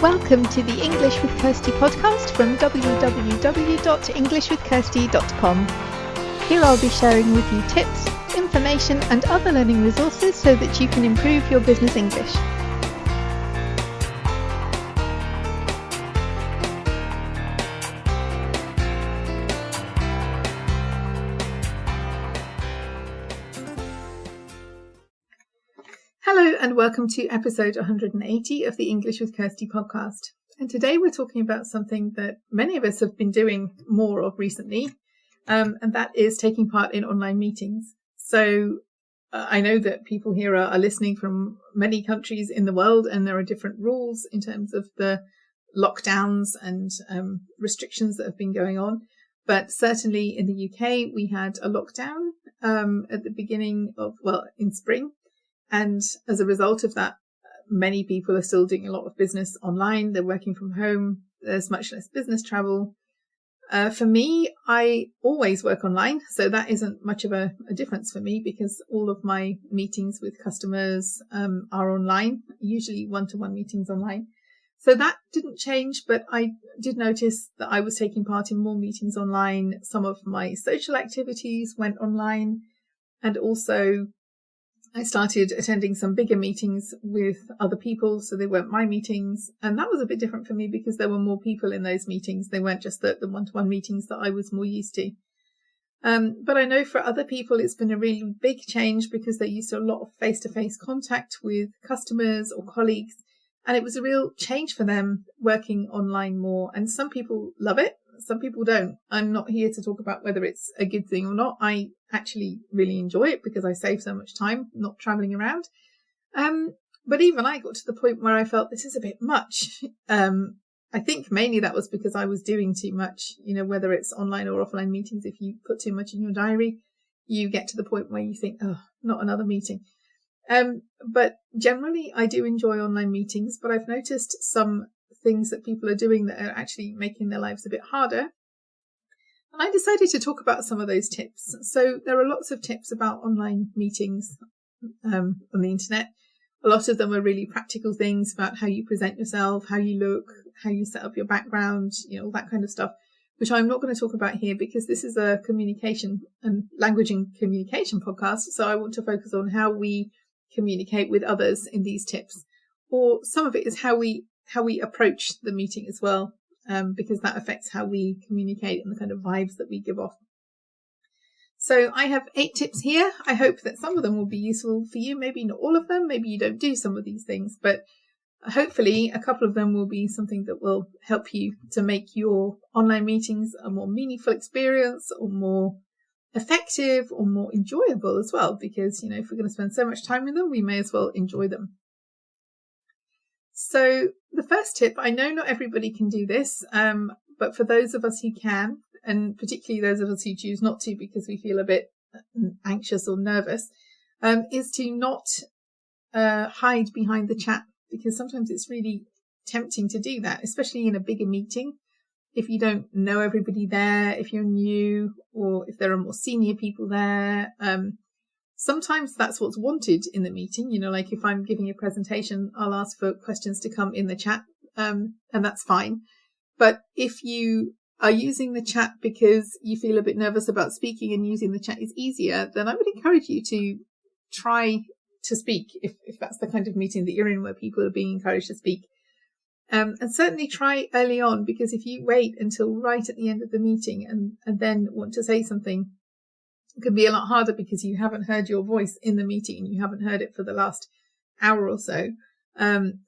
Welcome to the English with Kirsty podcast from www.englishwithkirsty.com. Here I'll be sharing with you tips, information and other learning resources so that you can improve your business English. Hello and welcome to episode 180 of the English with Kirsty podcast. And today we're talking about something that many of us have been doing more of recently, and that is taking part in online meetings. So I know that people here are listening from many countries in the world, and there are different rules in terms of the lockdowns and restrictions that have been going on. But certainly in the UK, we had a lockdown at the beginning of, in spring. And as a result of that, many people are still doing a lot of business online. They're working from home. There's much less business travel. For me, I always work online. So that isn't much of a difference for me because all of my meetings with customers are online, usually one-to-one meetings online. So that didn't change, but I did notice that I was taking part in more meetings online. Some of my social activities went online, and also I started attending some bigger meetings with other people, so they weren't my meetings. And that was a bit different for me because there were more people in those meetings. They weren't just the one-to-one meetings that I was more used to. But I know for other people, it's been a really big change because they're used to a lot of face-to-face contact with customers or colleagues. And it was a real change for them working online more. And some people love it. Some people don't. I'm not here to talk about whether it's a good thing or not. I actually really enjoy it because I save so much time not traveling around. But even I got to the point where I felt this is a bit much. I think mainly that was because I was doing too much, whether it's online or offline meetings. If you put too much in your diary, you get to the point where you think, oh, not another meeting. But generally I do enjoy online meetings, but I've noticed some things that people are doing that are actually making their lives a bit harder. And I decided to talk about some of those tips. So there are lots of tips about online meetings on the internet. A lot of them are really practical things about how you present yourself, how you look, how you set up your background, all that kind of stuff, which I'm not going to talk about here because this is a communication and language and communication podcast. So I want to focus on how we communicate with others in these tips. Or some of it is how we approach the meeting as well, because that affects how we communicate and the kind of vibes that we give off. So I have 8 tips here. I hope that some of them will be useful for you. Maybe not all of them. Maybe you don't do some of these things, but hopefully a couple of them will be something that will help you to make your online meetings a more meaningful experience or more effective or more enjoyable as well. Because, if we're going to spend so much time with them, we may as well enjoy them. So the first tip, I know not everybody can do this, but for those of us who can, and particularly those of us who choose not to because we feel a bit anxious or nervous, is to not hide behind the chat, because sometimes it's really tempting to do that, especially in a bigger meeting. If you don't know everybody there, if you're new, or if there are more senior people there, sometimes that's what's wanted in the meeting. Like if I'm giving a presentation, I'll ask for questions to come in the chat, and that's fine. But if you are using the chat because you feel a bit nervous about speaking and using the chat is easier, then I would encourage you to try to speak if that's the kind of meeting that you're in where people are being encouraged to speak. And certainly try early on, because if you wait until right at the end of the meeting and then want to say something, it can be a lot harder because you haven't heard your voice in the meeting and you haven't heard it for the last hour or so.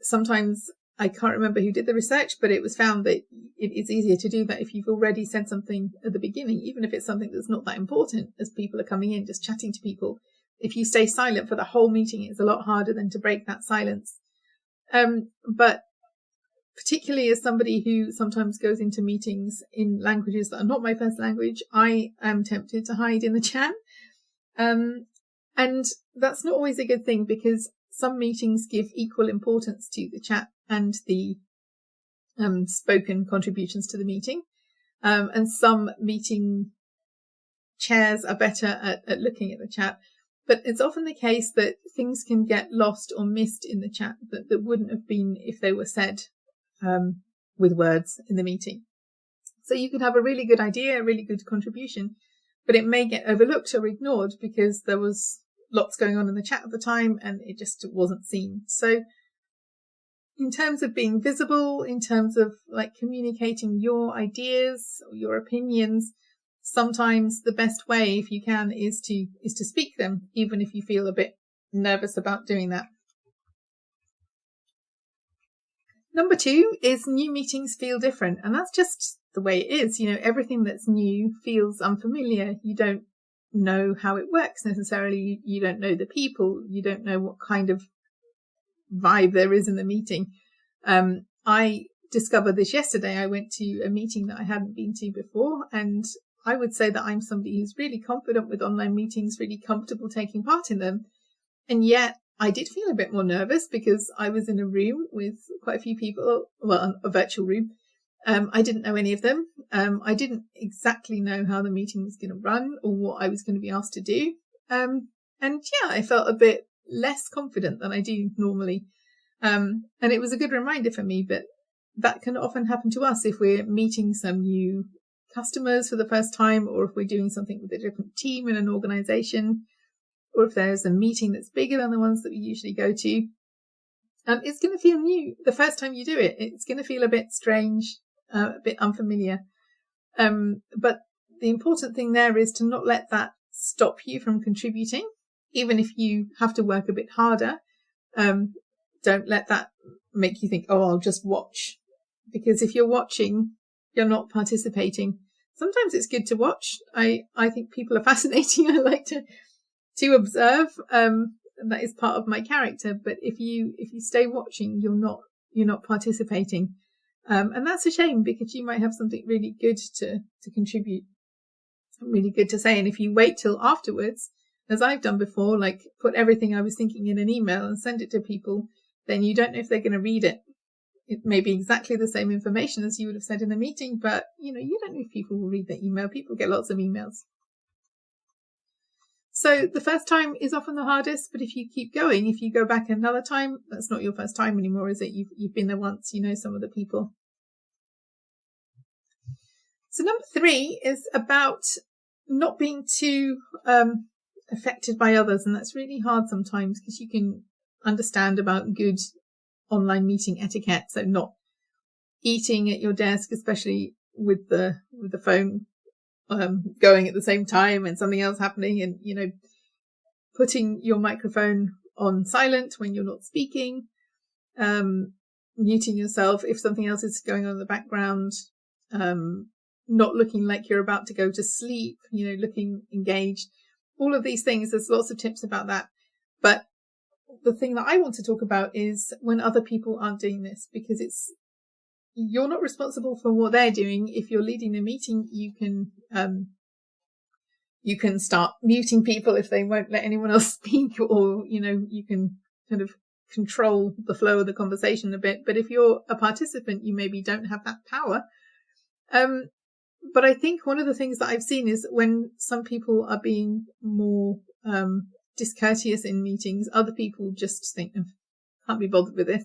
Sometimes, I can't remember who did the research, but it was found that it's easier to do that if you've already said something at the beginning, even if it's something that's not that important as people are coming in, just chatting to people. If you stay silent for the whole meeting, it's a lot harder than to break that silence. But particularly as somebody who sometimes goes into meetings in languages that are not my first language, I am tempted to hide in the chat. And that's not always a good thing, because some meetings give equal importance to the chat and the spoken contributions to the meeting. And some meeting chairs are better at looking at the chat. But it's often the case that things can get lost or missed in the chat that wouldn't have been if they were said with words in the meeting. So you could have a really good idea, a really good contribution, but it may get overlooked or ignored because there was lots going on in the chat at the time and it just wasn't seen. So in terms of being visible, in terms of like communicating your ideas or your opinions, sometimes the best way, if you can, is to speak them, even if you feel a bit nervous about doing that. Number 2 is new meetings feel different, and that's just the way it is. Everything that's new feels unfamiliar. You don't know how it works necessarily. You don't know the people. You don't know what kind of vibe there is in the meeting. I discovered this yesterday. I went to a meeting that I hadn't been to before, and I would say that I'm somebody who's really confident with online meetings, really comfortable taking part in them. And yet I did feel a bit more nervous because I was in a room with quite a few people, well, a virtual room. I didn't know any of them. I didn't exactly know how the meeting was going to run or what I was going to be asked to do. And yeah, I felt a bit less confident than I do normally. And it was a good reminder for me, but that can often happen to us if we're meeting some new customers for the first time, or if we're doing something with a different team in an organization, or if there's a meeting that's bigger than the ones that we usually go to. It's going to feel new the first time you do it. It's going to feel a bit strange, a bit unfamiliar. But the important thing there is to not let that stop you from contributing, even if you have to work a bit harder. Don't let that make you think, oh, I'll just watch. Because if you're watching, you're not participating. Sometimes it's good to watch. I think people are fascinating. I like to observe. That is part of my character. But if you stay watching, you're not participating. And that's a shame, because you might have something really good to contribute, really good to say. And if you wait till afterwards, as I've done before, like put everything I was thinking in an email and send it to people, then you don't know if they're going to read it. It may be exactly the same information as you would have said in the meeting, but you don't know if people will read the email. People get lots of emails. So the first time is often the hardest, but if you keep going, if you go back another time, that's not your first time anymore, is it? You've been there once, you know some of the people. So number 3 is about not being too affected by others, and that's really hard sometimes, because you can understand about good online meeting etiquette, so not eating at your desk, especially with the phone going at the same time and something else happening, and putting your microphone on silent when you're not speaking, muting yourself if something else is going on in the background, not looking like you're about to go to sleep, looking engaged. All of these things, there's lots of tips about that. But the thing that I want to talk about is when other people aren't doing this, because you're not responsible for what they're doing. If you're leading the meeting, you can start muting people if they won't let anyone else speak, or, you can kind of control the flow of the conversation a bit. But if you're a participant, you maybe don't have that power. But I think one of the things that I've seen is when some people are being more discourteous in meetings, other people just think, can't be bothered with this.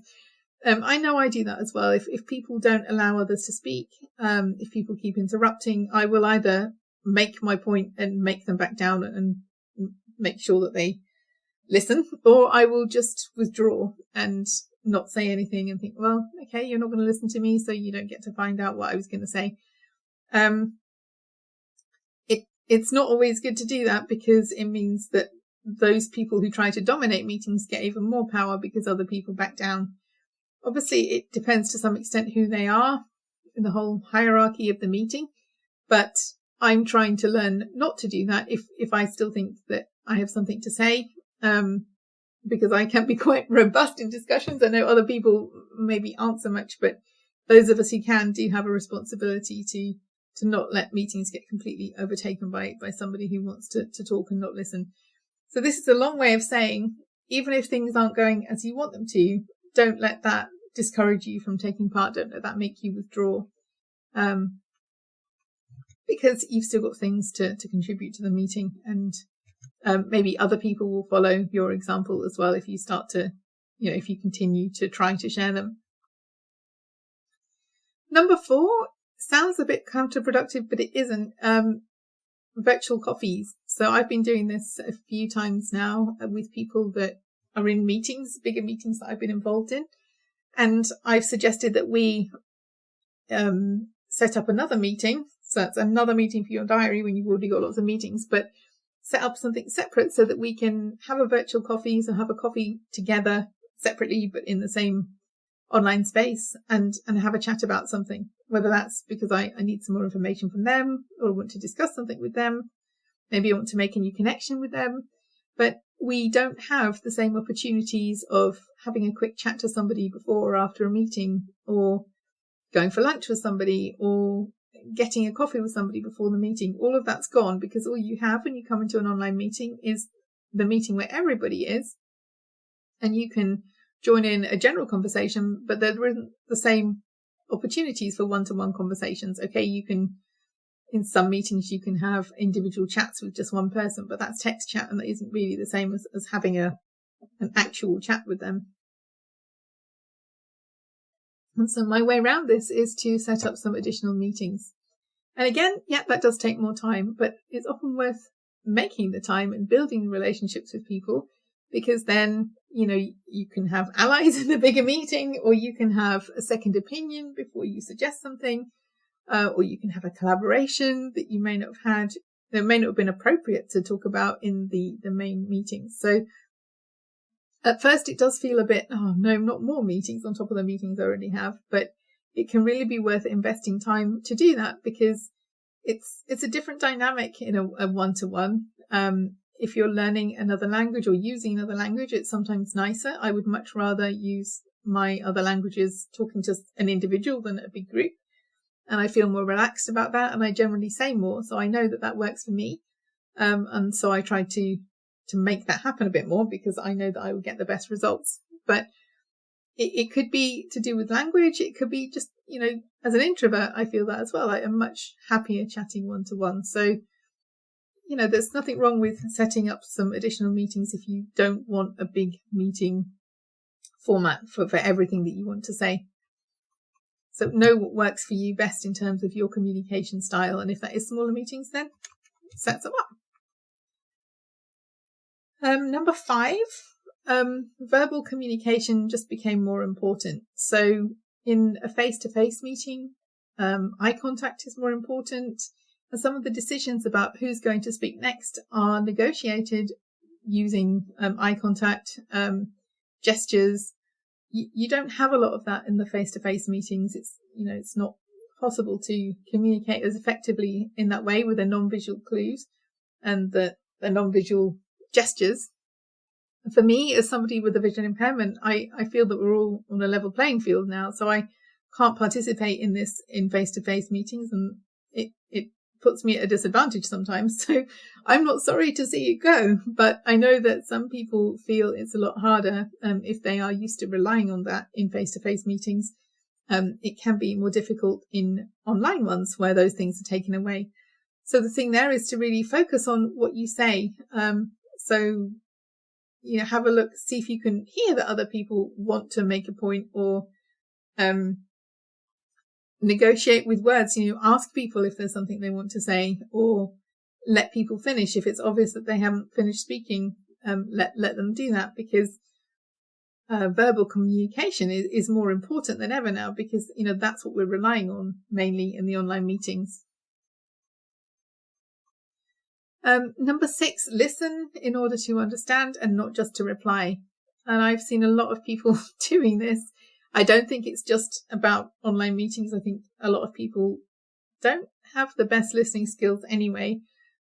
I know I do that as well. If people don't allow others to speak, if people keep interrupting, I will either make my point and make them back down and make sure that they listen, or I will just withdraw and not say anything and think, well, okay, you're not going to listen to me, so you don't get to find out what I was going to say. It's not always good to do that, because it means that those people who try to dominate meetings get even more power because other people back down. Obviously, it depends to some extent who they are in the whole hierarchy of the meeting, but I'm trying to learn not to do that if I still think that I have something to say, because I can be quite robust in discussions. I know other people maybe aren't so much, but those of us who can do have a responsibility to not let meetings get completely overtaken by somebody who wants to talk and not listen. So this is a long way of saying, even if things aren't going as you want them to, don't let that discourage you from taking part. Don't let that make you withdraw, because you've still got things to contribute to the meeting, and maybe other people will follow your example as well if you start to, if you continue to try to share them. Number 4 sounds a bit counterproductive, but it isn't. Virtual coffees. So I've been doing this a few times now with people that are in meetings, bigger meetings that I've been involved in. And I've suggested that we set up another meeting. So that's another meeting for your diary when you've already got lots of meetings, but set up something separate so that we can have a virtual coffee, so have a coffee together separately, but in the same online space, and have a chat about something, whether that's because I need some more information from them, or I want to discuss something with them. Maybe I want to make a new connection with them, but we don't have the same opportunities of having a quick chat to somebody before or after a meeting, or going for lunch with somebody, or getting a coffee with somebody before the meeting. All of that's gone, because all you have when you come into an online meeting is the meeting where everybody is, and you can join in a general conversation, but there isn't the same opportunities for one-to-one conversations. Okay, you can, in some meetings, you can have individual chats with just one person, but that's text chat, and that isn't really the same as having an actual chat with them. And so my way around this is to set up some additional meetings. And again, yeah, that does take more time, but it's often worth making the time and building relationships with people, because then, you can have allies in the bigger meeting, or you can have a second opinion before you suggest something, or you can have a collaboration that you may not have had, that may not have been appropriate to talk about in the main meeting. So at first it does feel a bit, oh no, not more meetings on top of the meetings I already have, but it can really be worth investing time to do that, because it's a different dynamic in a one-to-one. If you're learning another language or using another language, it's sometimes nicer. I would much rather use my other languages talking to an individual than a big group. And I feel more relaxed about that. And I generally say more. So I know that works for me. And so I try to make that happen a bit more, because I know that I will get the best results. But it could be to do with language. It could be just, as an introvert, I feel that as well. I am much happier chatting one-to-one. So, there's nothing wrong with setting up some additional meetings if you don't want a big meeting format for everything that you want to say. So know what works for you best in terms of your communication style. And if that is smaller meetings, then set them up. Number 5, verbal communication just became more important. So in a face-to-face meeting, eye contact is more important. And some of the decisions about who's going to speak next are negotiated using eye contact, gestures. You don't have a lot of that in the face-to-face meetings. It's not possible to communicate as effectively in that way with the non-visual clues and the non-visual gestures. For me, as somebody with a vision impairment, I feel that we're all on a level playing field now. So I can't participate in this in face-to-face meetings, and it puts me at a disadvantage sometimes. So I'm not sorry to see it go, but I know that some people feel it's a lot harder if they are used to relying on that in face-to-face meetings. It can be more difficult in online ones where those things are taken away. So the thing there is to really focus on what you say. So, have a look, see if you can hear that other people want to make a point, or negotiate with words. Ask people if there's something they want to say, or let people finish. If it's obvious that they haven't finished speaking, let them do that, because verbal communication is more important than ever now, because that's what we're relying on mainly in the online meetings. Number 6, listen in order to understand and not just to reply. And I've seen a lot of people doing this. I don't think it's just about online meetings. I think a lot of people don't have the best listening skills anyway,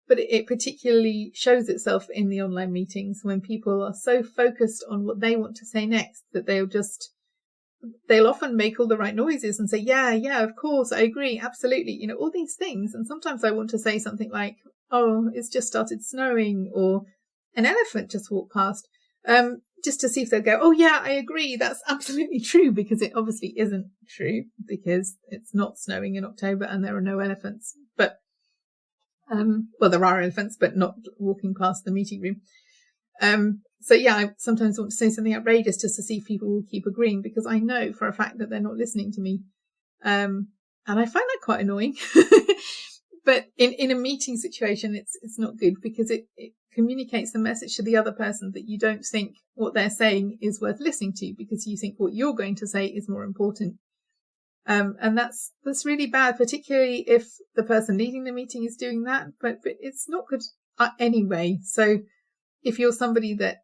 but it particularly shows itself in the online meetings when people are so focused on what they want to say next that they'll often make all the right noises and say, yeah, of course, I agree, absolutely, all these things. And sometimes I want to say something like, oh, it's just started snowing, or an elephant just walked past, just to see if they'll go, oh yeah, I agree, that's absolutely true, because it obviously isn't true, because it's not snowing in October and there are no elephants. But, there are elephants, but not walking past the meeting room. So yeah, I sometimes want to say something outrageous just to see if people will keep agreeing, because I know for a fact that they're not listening to me. And I find that quite annoying. But in a meeting situation, it's not good because it communicates the message to the other person that you don't think what they're saying is worth listening to, because you think what you're going to say is more important. And that's really bad, particularly if the person leading the meeting is doing that, but it's not good anyway. So if you're somebody that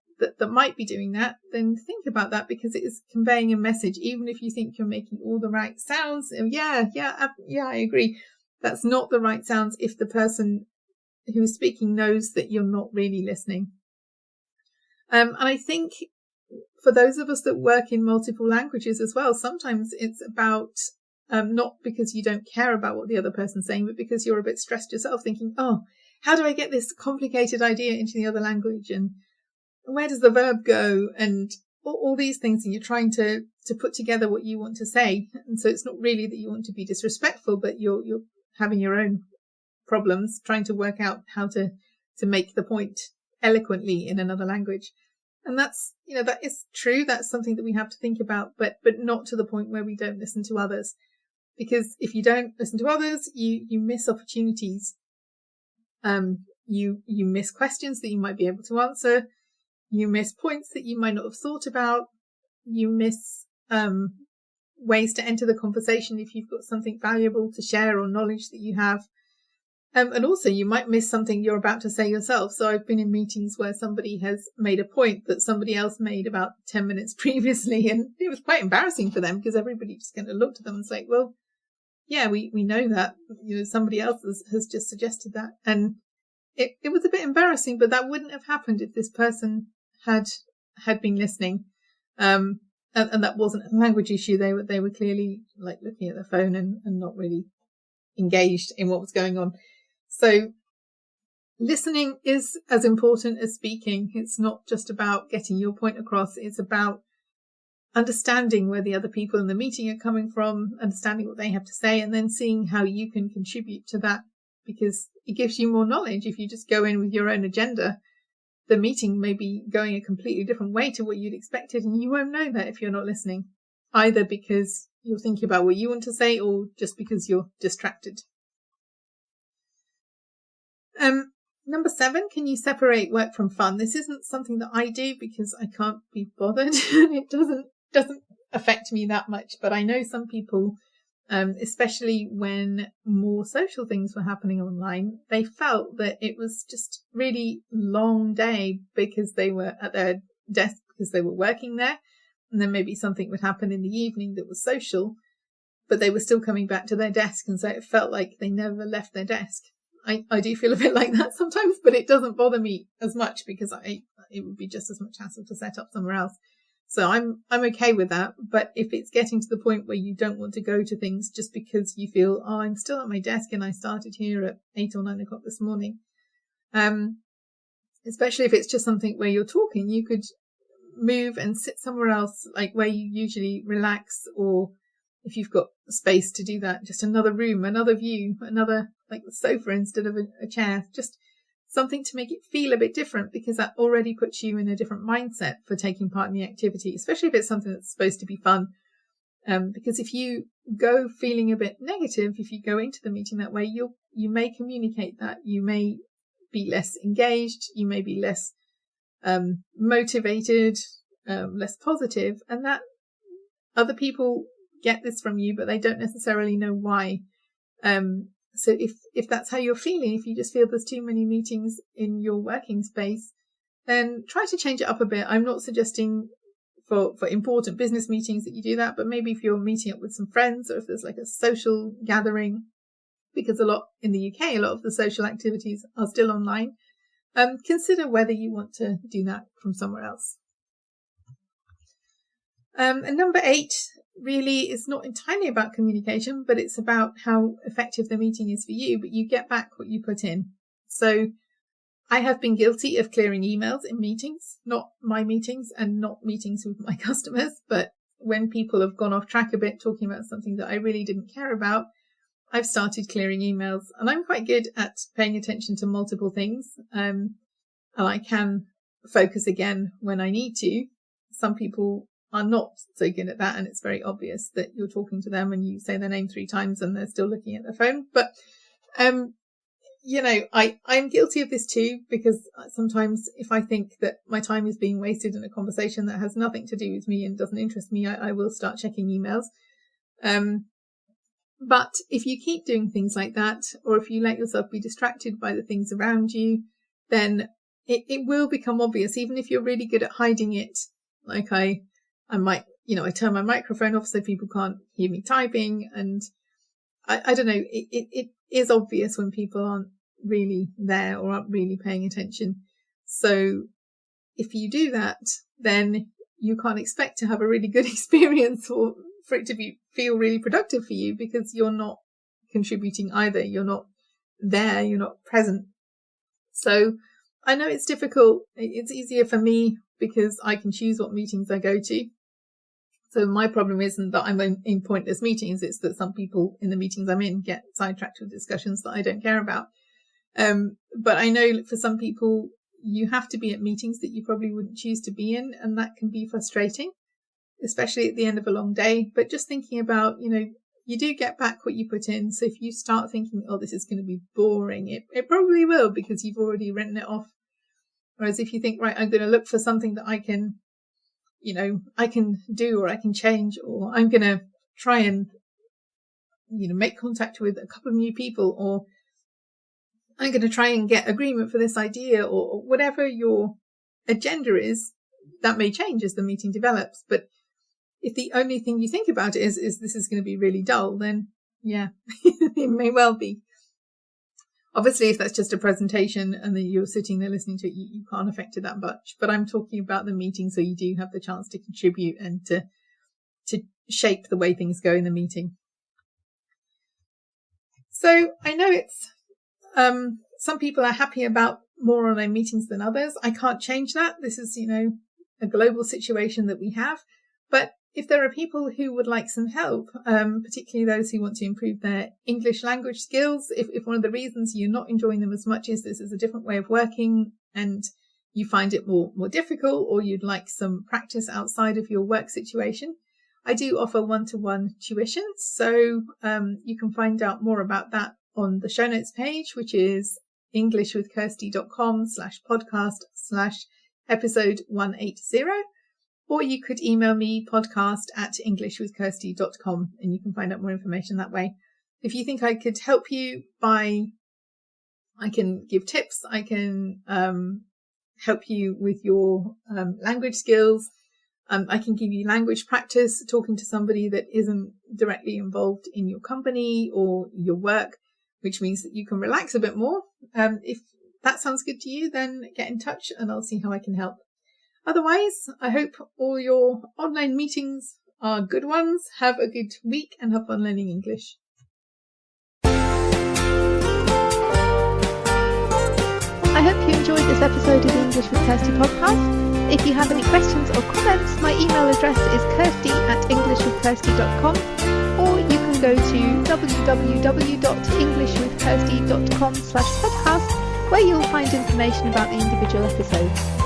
might be doing that, then think about that, because it is conveying a message, even if you think you're making all the right sounds. Yeah, I agree. That's not the right sounds if the person who is speaking knows that you're not really listening. And I think for those of us that work in multiple languages as well, sometimes it's about not because you don't care about what the other person's saying, but because you're a bit stressed yourself, thinking, oh, how do I get this complicated idea into the other language? And where does the verb go? And all these things, and you're trying to put together what you want to say. And so it's not really that you want to be disrespectful, but you're having your own problems trying to work out how to make the point eloquently in another language. And that's, that is true. That's something that we have to think about, but not to the point where we don't listen to others. Because if you don't listen to others, you miss opportunities. You miss questions that you might be able to answer. You miss points that you might not have thought about. You miss ways to enter the conversation if you've got something valuable to share or knowledge that you have. And also you might miss something you're about to say yourself. So I've been in meetings where somebody has made a point that somebody else made about 10 minutes previously, and it was quite embarrassing for them, because everybody just kind of looked at them and say, well, yeah, we know that, somebody else has just suggested that. And it was a bit embarrassing, but that wouldn't have happened if this person had been listening. And that wasn't a language issue. They were clearly like looking at their phone and not really engaged in what was going on. So listening is as important as speaking. It's not just about getting your point across. It's about understanding where the other people in the meeting are coming from, understanding what they have to say, and then seeing how you can contribute to that, because it gives you more knowledge. If you just go in with your own agenda, the meeting may be going a completely different way to what you'd expected, and you won't know that if you're not listening, either because you're thinking about what you want to say or just because you're distracted. Number 7, can you separate work from fun? This isn't something that I do because I can't be bothered and it doesn't affect me that much, but I know some people, especially when more social things were happening online, they felt that it was just really long day because they were at their desk because they were working there, and then maybe something would happen in the evening that was social, but they were still coming back to their desk, and so it felt like they never left their desk. I do feel a bit like that sometimes, but it doesn't bother me as much because it would be just as much hassle to set up somewhere else. So I'm okay with that. But if it's getting to the point where you don't want to go to things just because you feel, oh, I'm still at my desk and I started here at 8 or 9 o'clock this morning, especially if it's just something where you're talking, you could move and sit somewhere else, like where you usually relax, or if you've got space to do that, just another room, another view, another like the sofa instead of a chair, just something to make it feel a bit different, because that already puts you in a different mindset for taking part in the activity, especially if it's something that's supposed to be fun. Because if you go feeling a bit negative, if you go into the meeting that way, you may communicate that, you may be less engaged, you may be less motivated, less positive, and that other people get this from you, but they don't necessarily know why. So if that's how you're feeling, if you just feel there's too many meetings in your working space, then try to change it up a bit. I'm not suggesting for important business meetings that you do that, but maybe if you're meeting up with some friends, or if there's like a social gathering, because a lot in the UK, a lot of the social activities are still online, consider whether you want to do that from somewhere else. And number 8 really is not entirely about communication, but it's about how effective the meeting is for you, but you get back what you put in. So I have been guilty of clearing emails in meetings, not my meetings and not meetings with my customers, but when people have gone off track a bit talking about something that I really didn't care about, I've started clearing emails, and I'm quite good at paying attention to multiple things, and I can focus again when I need to. Some people are not so good at that, and it's very obvious that you're talking to them and you say their name 3 times and they're still looking at their phone. But I'm guilty of this too, because sometimes if I think that my time is being wasted in a conversation that has nothing to do with me and doesn't interest me, I will start checking emails. But if you keep doing things like that, or if you let yourself be distracted by the things around you, then it will become obvious, even if you're really good at hiding it. Like I might, I turn my microphone off so people can't hear me typing. And I don't know, it is obvious when people aren't really there or aren't really paying attention. So if you do that, then you can't expect to have a really good experience or for it to feel really productive for you, because you're not contributing either. You're not there. You're not present. So I know it's difficult. It's easier for me because I can choose what meetings I go to. So my problem isn't that I'm in pointless meetings. It's that some people in the meetings I'm in get sidetracked with discussions that I don't care about. But I know for some people, you have to be at meetings that you probably wouldn't choose to be in. And that can be frustrating, especially at the end of a long day. But just thinking about, you do get back what you put in. So if you start thinking, oh, this is going to be boring, it probably will, because you've already written it off. Whereas if you think, right, I'm going to look for something that I can do, or I can change, or I'm going to try and, make contact with a couple of new people, or I'm going to try and get agreement for this idea, or whatever your agenda is, that may change as the meeting develops. But if the only thing you think about is this is going to be really dull, then yeah, it may well be. Obviously, if that's just a presentation and then you're sitting there listening to it, you can't affect it that much. But I'm talking about the meeting, so you do have the chance to contribute and to shape the way things go in the meeting. So I know it's some people are happy about more online meetings than others. I can't change that. This is, a global situation that we have. But if there are people who would like some help, particularly those who want to improve their English language skills, if one of the reasons you're not enjoying them as much is this is a different way of working and you find it more difficult, or you'd like some practice outside of your work situation, I do offer one-to-one tuition. So you can find out more about that on the show notes page, which is englishwithkirsty.com/podcast/episode 180. Or you could email me podcast@englishwithkirsty.com, and you can find out more information that way. If you think I could help you I can give tips, I can help you with your language skills. I can give you language practice, talking to somebody that isn't directly involved in your company or your work, which means that you can relax a bit more. If that sounds good to you, then get in touch and I'll see how I can help. Otherwise, I hope all your online meetings are good ones. Have a good week and have fun learning English. I hope you enjoyed this episode of the English with Kirsty podcast. If you have any questions or comments, my email address is kirsty@englishwithkirsty.com, or you can go to www.englishwithkirsty.com/podcast, where you'll find information about the individual episodes.